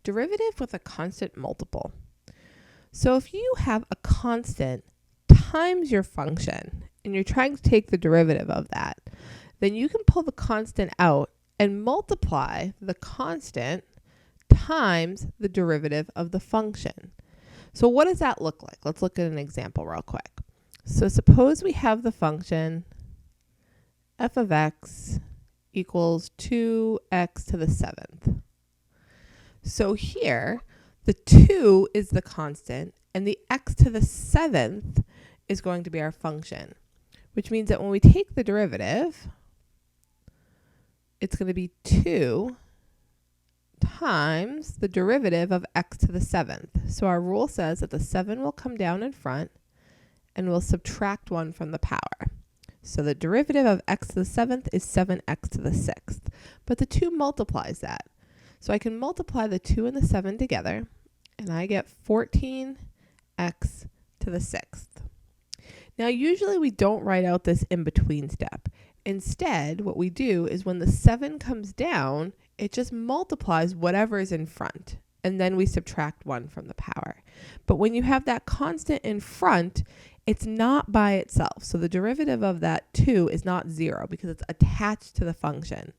Derivative with a constant multiple. So if you have a constant times your function and you're trying to take the derivative of that, then you can pull the constant out and multiply the constant times the derivative of the function. So what does that look like? Let's look at an example real quick. So suppose we have the function f of x equals 2x to the 7th. So here, the 2 is the constant, and the x to the 7th is going to be our function, which means that when we take the derivative, it's going to be 2 times the derivative of x to the 7th. So our rule says that the 7 will come down in front, and we'll subtract 1 from the power. So the derivative of x to the 7th is 7x to the 6th, but the 2 multiplies that. So I can multiply the 2 and the 7 together, and I get 14x to the 6th. Now, usually we don't write out this in-between step. Instead, what we do is when the 7 comes down, it just multiplies whatever is in front, and then we subtract 1 from the power. But when you have that constant in front, it's not by itself. So the derivative of that 2 is not 0 because it's attached to the function.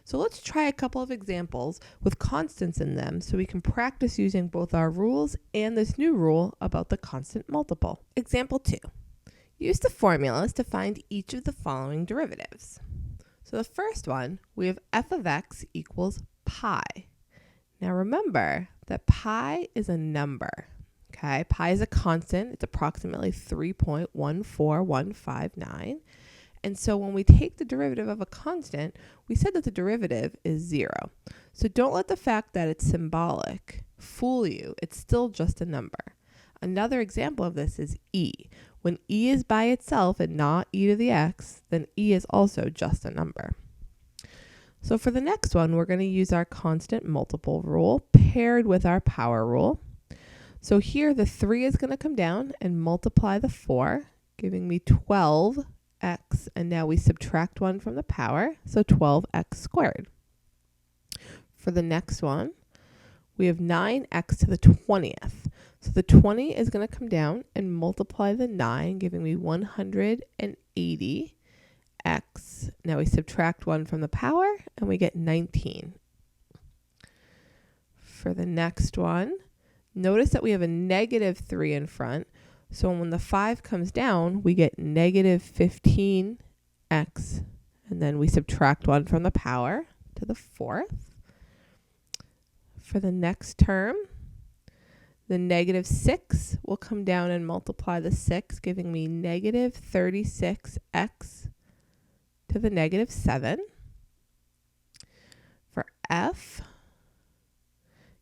So let's try a couple of examples with constants in them so we can practice using both our rules and this new rule about the constant multiple. Example 2. Use the formulas to find each of the following derivatives. So the first one, we have f of x equals pi. Now remember that pi is a number. Okay, pi is a constant. It's approximately 3.14159. And so when we take the derivative of a constant, we said that the derivative is 0. So don't let the fact that it's symbolic fool you. It's still just a number. Another example of this is e. When e is by itself and not e to the x, then e is also just a number. So for the next one, we're going to use our constant multiple rule paired with our power rule. So here the 3 is going to come down and multiply the 4, giving me 12x, and now we subtract 1 from the power, so 12x squared. For the next one, we have 9x to the 20th. So the 20 is going to come down and multiply the 9, giving me 180x. Now we subtract 1 from the power, and we get 19. For the next one, notice that we have a negative 3 in front. So when the 5 comes down, we get negative 15x, and then we subtract 1 from the power to the 4th. For the next term, the negative 6 will come down and multiply the 6, giving me negative 36x to the negative 7. For f,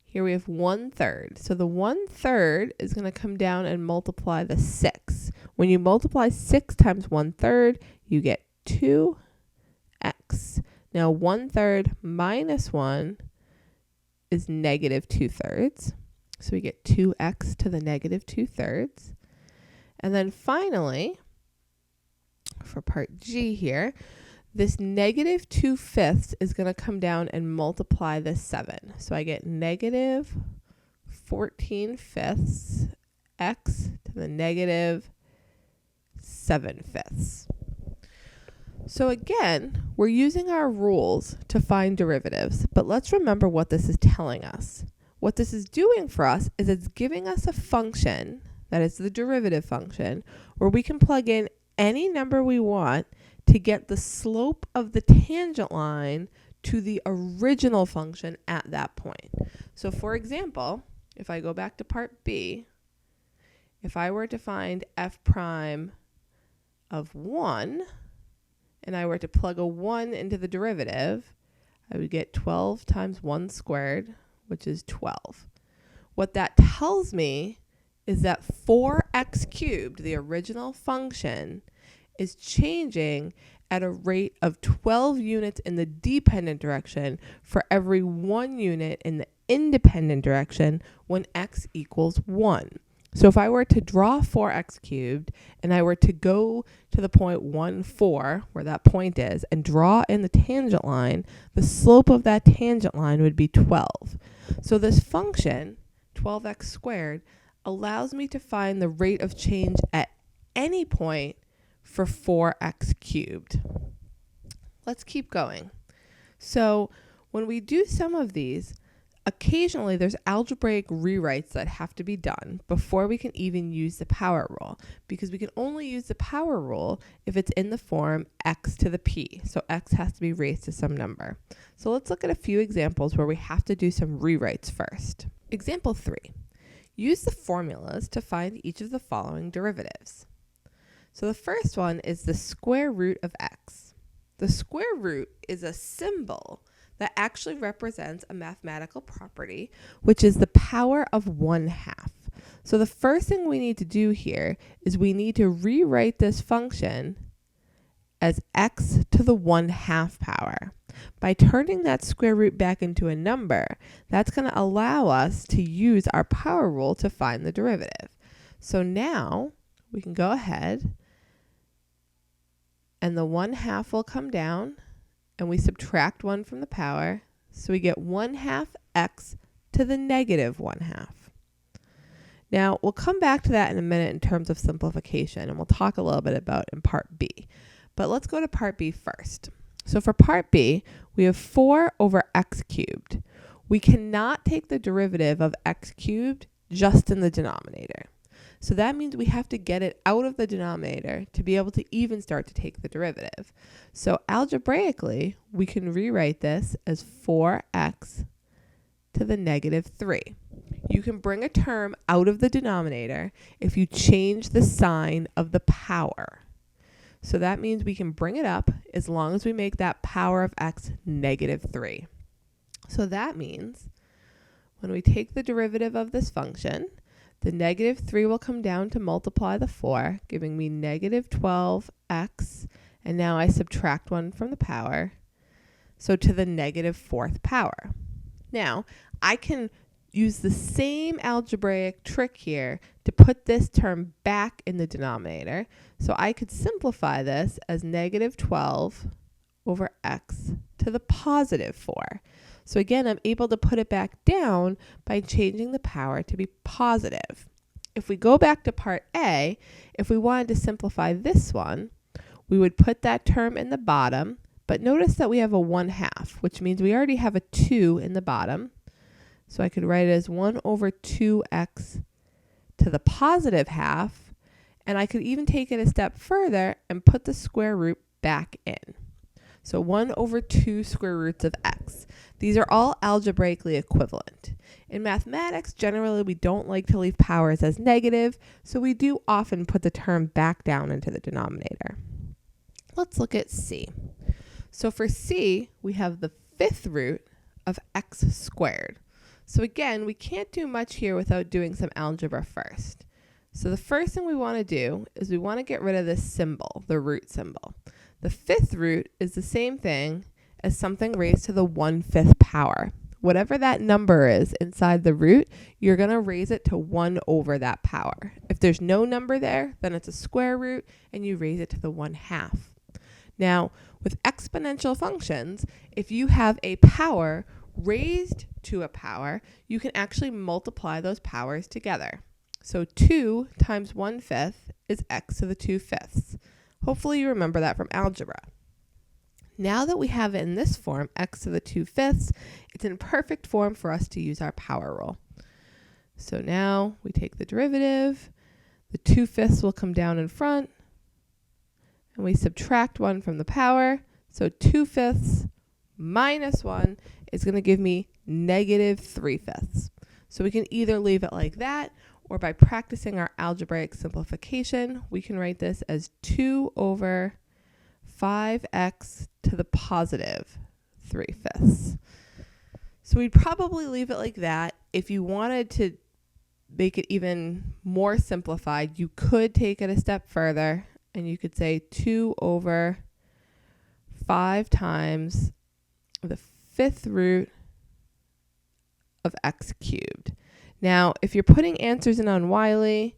here we have 1/3. So the 1/3 is going to come down and multiply the 6. When you multiply 6 times 1/3, you get 2x. Now 1/3 minus 1 is negative 2/3. So we get 2x to the negative 2/3. And then finally, for part G here, this negative 2/5 is going to come down and multiply the 7. So I get negative 14/5 x to the negative 7/5. So again, we're using our rules to find derivatives, but let's remember what this is telling us. What this is doing for us is it's giving us a function, that is the derivative function, where we can plug in any number we want to get the slope of the tangent line to the original function at that point. So for example, if I go back to part B, if I were to find f prime of 1, and I were to plug a 1 into the derivative, I would get 12 times 1 squared, which is 12. What that tells me is that 4x cubed, the original function, is changing at a rate of 12 units in the dependent direction for every 1 unit in the independent direction when x equals 1. So if I were to draw 4x cubed and I were to go to the point 1, 4, where that point is, and draw in the tangent line, the slope of that tangent line would be 12. So this function, 12x squared, allows me to find the rate of change at any point for 4x cubed. Let's keep going. So when we do some of these, occasionally there's algebraic rewrites that have to be done before we can even use the power rule, because we can only use the power rule if it's in the form x to the p. So x has to be raised to some number. So let's look at a few examples where we have to do some rewrites first. Example 3. Use the formulas to find each of the following derivatives. So the first one is the square root of x. The square root is a symbol that actually represents a mathematical property, which is the power of 1/2. So the first thing we need to do here is we need to rewrite this function as x to the 1/2 power. By turning that square root back into a number, that's going to allow us to use our power rule to find the derivative. So now we can go ahead and the 1/2 will come down, and we subtract 1 from the power, so we get 1/2 x to the negative 1/2. Now, we'll come back to that in a minute in terms of simplification, and we'll talk a little bit about in part B. But let's go to part B first. So for part B, we have 4 over x cubed. We cannot take the derivative of x cubed just in the denominator. So that means we have to get it out of the denominator to be able to even start to take the derivative. So algebraically, we can rewrite this as 4x to the negative 3. You can bring a term out of the denominator if you change the sign of the power. So that means we can bring it up as long as we make that power of x negative 3. So that means when we take the derivative of this function, the negative 3 will come down to multiply the 4, giving me negative 12x, and now I subtract 1 from the power, so to the negative 4th power. Now, I can use the same algebraic trick here to put this term back in the denominator, so I could simplify this as negative 12 over x to the positive 4. So again, I'm able to put it back down by changing the power to be positive. If we go back to part A, if we wanted to simplify this one, we would put that term in the bottom, but notice that we have a 1/2, which means we already have a 2 in the bottom. So I could write it as 1 over 2x to the positive half, and I could even take it a step further and put the square root back in. So 1 over 2 square roots of x. These are all algebraically equivalent. In mathematics, generally we don't like to leave powers as negative, so we do often put the term back down into the denominator. Let's look at C. So for C, we have the 5th root of x squared. So again, we can't do much here without doing some algebra first. So the first thing we want to do is we want to get rid of this symbol, the root symbol. The 5th root is the same thing as something raised to the 1/5 power. Whatever that number is inside the root, you're going to raise it to 1 over that power. If there's no number there, then it's a square root, and you raise it to the 1/2. Now, with exponential functions, if you have a power raised to a power, you can actually multiply those powers together. So 2 times 1/5 is x to the 2/5. Hopefully you remember that from algebra. Now that we have it in this form, x to the 2/5, it's in perfect form for us to use our power rule. So now we take the derivative, the 2/5 will come down in front, and we subtract 1 from the power, so 2/5 minus 1 is going to give me negative 3/5. So we can either leave it like that, or by practicing our algebraic simplification, we can write this as 2 over 5x to the positive 3/5. So we'd probably leave it like that. If you wanted to make it even more simplified, you could take it a step further, and you could say 2 over 5 times the 5th root of x cubed. Now, if you're putting answers in on Wiley,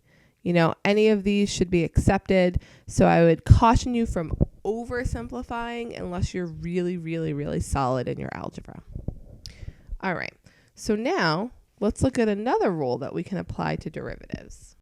any of these should be accepted. So I would caution you from oversimplifying unless you're really, really, really solid in your algebra. All right. So now let's look at another rule that we can apply to derivatives.